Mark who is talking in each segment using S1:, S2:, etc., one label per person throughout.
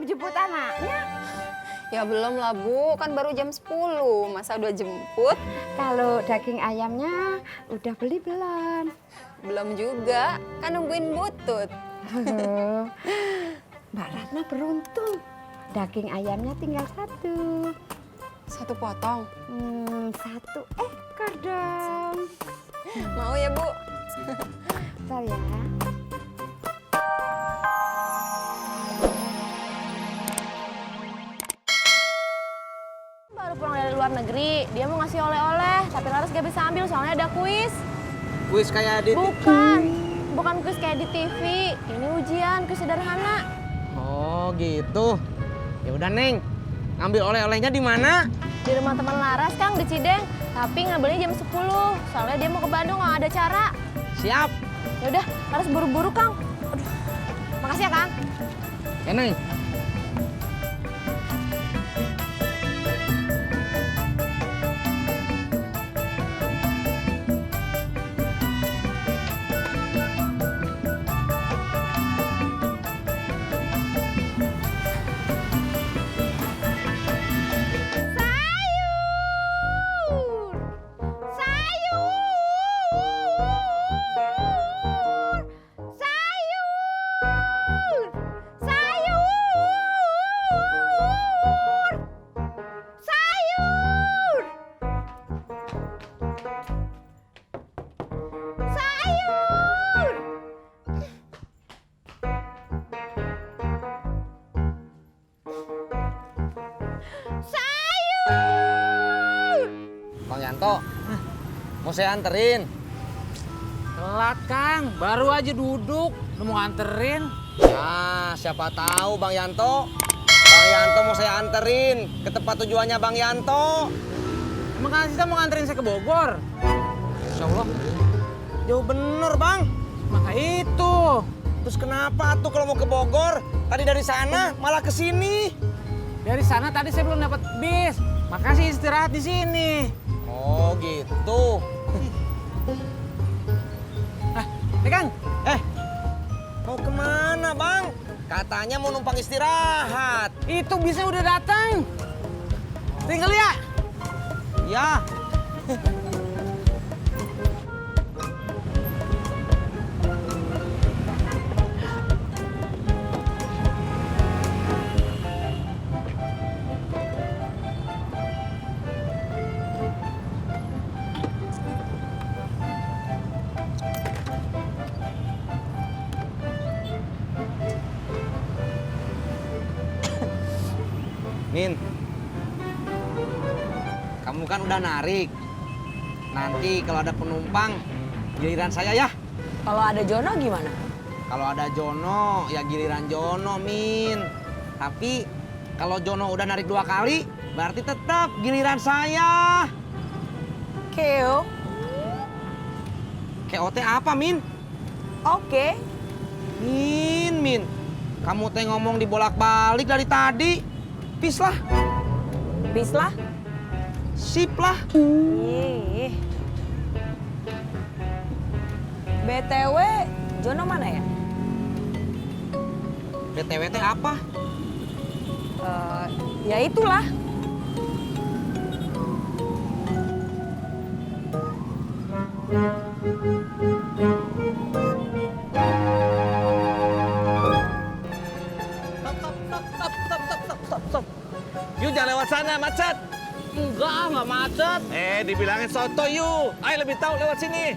S1: belum jemput anaknya?
S2: Ya belum lah Bu, kan baru jam 10, masa udah jemput?
S1: Kalau daging ayamnya udah beli belum?
S2: Belum juga, kan nungguin Butut.
S1: Mbak Ratna beruntung, daging ayamnya tinggal satu.
S2: Satu potong?
S1: Satu ekor dong.
S2: Mau ya Bu?
S1: Bentar ya.
S3: Baru pulang dari luar negeri, dia mau ngasih oleh-oleh, tapi Laras gak bisa ambil soalnya ada kuis.
S4: Kuis kayak di
S3: Bukan kuis kayak di TV. Ini ujian, kuis sederhana.
S4: Oh gitu. Ya udah Neng, ngambil oleh-olehnya di mana?
S3: Di rumah teman Laras, Kang, di Cideng. Tapi ngambilnya jam 10, soalnya dia mau ke Bandung nggak ada cara.
S4: Siap.
S3: Ya udah, Laras buru-buru, Kang. Aduh. Makasih ya, Kang.
S4: Ya Neng. Bang Yanto, mau saya anterin?
S5: Telat, Kang. Baru aja duduk. Lu mau nganterin?
S4: Ya, siapa tahu Bang Yanto. Bang Yanto mau saya anterin ke tempat tujuannya Bang Yanto.
S5: Emang kan kita mau nganterin saya ke Bogor?
S4: Insya Allah. Jauh bener Bang.
S5: Maka itu.
S4: Terus kenapa tuh kalau mau ke Bogor? Tadi dari sana malah ke sini.
S5: Dari sana tadi saya belum dapat bis. Makasih istirahat di sini.
S4: Oh gitu.
S5: Kang.
S4: Mau kemana Bang? Katanya mau numpang istirahat.
S5: Itu bisnya udah datang. Tinggal ya.
S4: Ya. Min, kamu kan udah narik. Nanti kalau ada penumpang, giliran saya ya.
S3: Kalau ada Jono gimana?
S4: Kalau ada Jono, ya giliran Jono, Min. Tapi kalau Jono udah narik 2 kali, berarti tetap giliran saya.
S3: Keo.
S4: KOT apa, Min?
S3: Oke.
S4: Min. Kamu teh ngomong dibolak-balik dari tadi. Bis lah.
S3: Bis lah.
S4: Sip lah.
S3: Ih. BTW, Jono mana ya?
S4: BTW teh apa?
S3: Ya itulah.
S6: Stop. Yuk jangan lewat sana, macet.
S5: Enggak macet.
S6: Dibilangin soto yuk. Ayo lebih tahu lewat sini.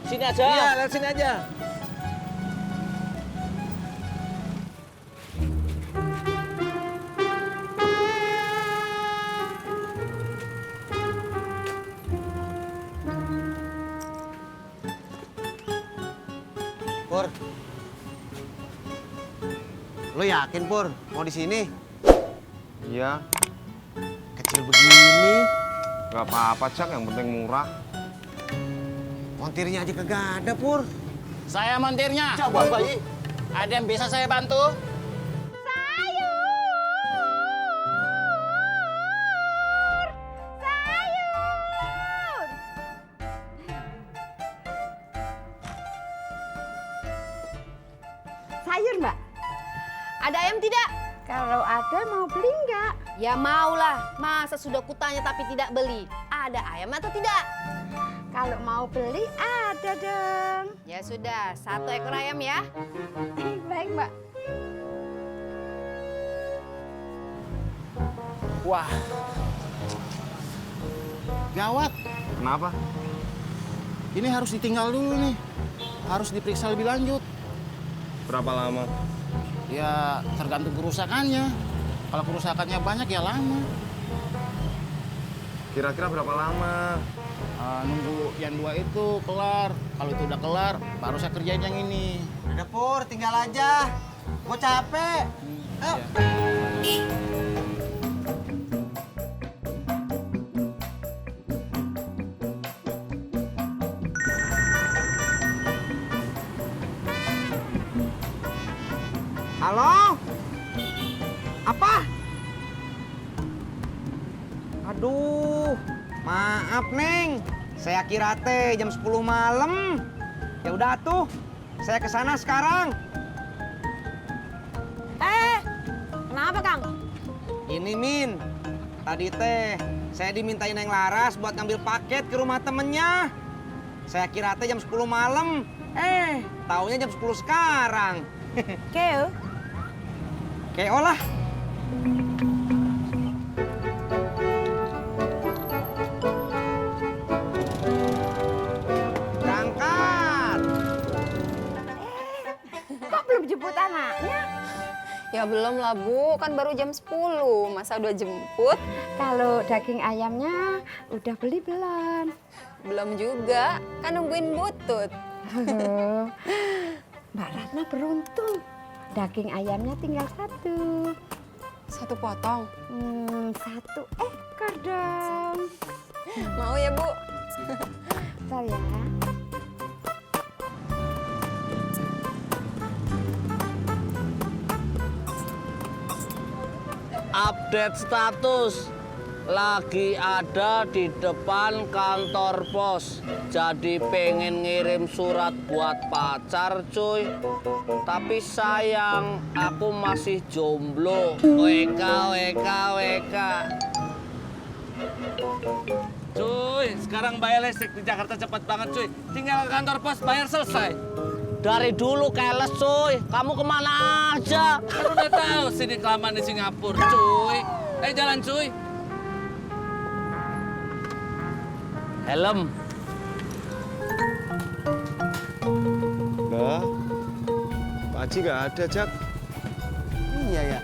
S5: Sini aja.
S6: Iya, lewat sini aja.
S4: Pur. Lo yakin, Pur? Mau di sini?
S7: Iya,
S4: Kecil begini.
S7: nggak apa-apa, Cak. Yang penting murah.
S4: Montirnya aja kagak ada, Pur.
S5: Saya montirnya.
S4: Coba, Bayi.
S5: Ada yang bisa saya bantu?
S1: Sayur, Mbak?
S2: Ada ayam tidak?
S1: Kalau ada mau beli nggak?
S3: Ya maulah, masa sudah kutanya tapi tidak beli. Ada ayam atau tidak?
S1: Kalau mau beli ada dong.
S3: Ya sudah, 1 ekor ayam ya.
S1: Baik, Mbak.
S6: Wah. Gawat.
S7: Kenapa?
S6: Ini harus ditinggal dulu nih. Harus diperiksa lebih lanjut.
S7: Berapa lama?
S6: Ya tergantung kerusakannya. Kalau kerusakannya banyak ya lama.
S7: Kira-kira berapa lama?
S6: Nunggu yang 2 itu kelar. Kalau itu udah kelar, baru saya kerjain yang ini.
S4: Udah Pur, tinggal aja. Gue capek. Ayo. Halo? Apa? Aduh, maaf Neng. Saya kira teh jam 10 malam. Ya udah tuh, saya kesana sekarang.
S3: Kenapa Kang?
S4: Ini Min, tadi teh saya dimintain Neng Laras buat ngambil paket ke rumah temennya. Saya kira teh jam 10 malam. Taunya jam 10 sekarang.
S3: Keo?
S4: Keo lah. Berangkat.
S1: Kok belum jemput anaknya?
S2: Ya belum lah Bu, kan baru jam 10. Masa udah jemput?
S1: Kalau daging ayamnya udah beli belum?
S2: Belum juga, kan nungguin Butut.
S1: Mbak Ratna beruntung. Daging ayamnya tinggal 1.
S2: 1 potong.
S1: 1 ekor dong.
S2: Mau ya Bu?
S1: Bentar ya.
S5: Update status. Lagi ada di depan kantor pos. Jadi pengen ngirim surat buat pacar cuy. Tapi sayang aku masih jomblo. WK. Cuy, sekarang bayar listrik di Jakarta cepat banget cuy. Tinggal ke kantor pos bayar selesai. Dari dulu keles cuy, kamu kemana aja? Kan udah tahu sini kelamaan di Singapura cuy. Jalan cuy. Helm.
S7: Lah, Pak Haji nggak ada, Jak.
S4: Iya ya.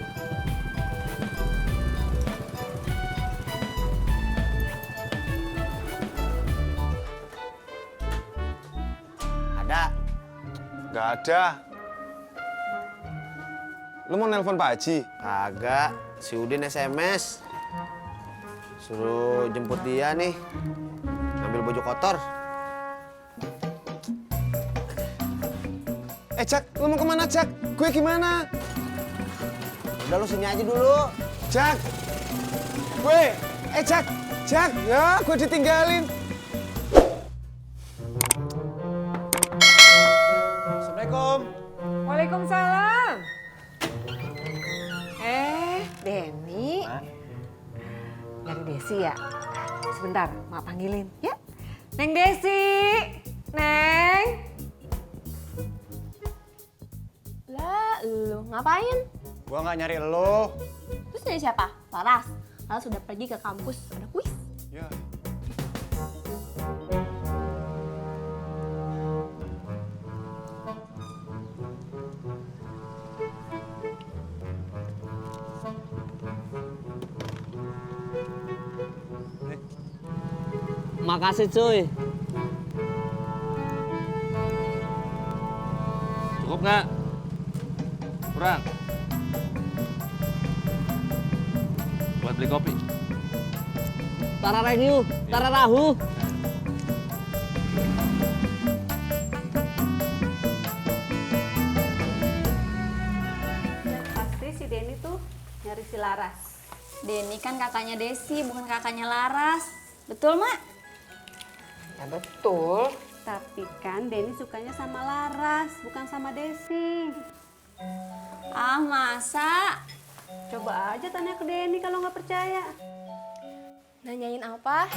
S4: Ada.
S7: Nggak ada. Lu mau nelpon Pak Haji?
S8: Kagak, si Udin SMS. Suruh jemput dia nih. Ngambil baju kotor.
S7: Jak, lu mau kemana, Jak? Gue gimana?
S8: Udah lu sini aja dulu.
S7: Jak! Gue! Jak! Jak! Ya, gue ditinggalin.
S8: Assalamualaikum.
S9: Waalaikumsalam. Denny. Dari Desi ya? Sebentar, mak panggilin ya. Neng Desi. Neng.
S3: Lah, lu ngapain?
S8: Gua nggak nyari elo.
S3: Terus dari siapa? Laras. Laras sudah pergi ke kampus, ada kuis.
S7: Ya.
S5: Makasih cuy. Cukup nggak? Kurang? Buat beli kopi. Tara Renyu, Tara Rahu.
S1: Pasti si Denny tuh nyari si Laras.
S3: Denny kan kakaknya Desi, bukan kakaknya Laras. Betul, Mak?
S9: Ya betul.
S1: Tapi kan Denny sukanya sama Laras, bukan sama Desi.
S3: Ah, masa?
S1: Coba aja tanya ke Denny kalau nggak percaya.
S3: Nanyain apa?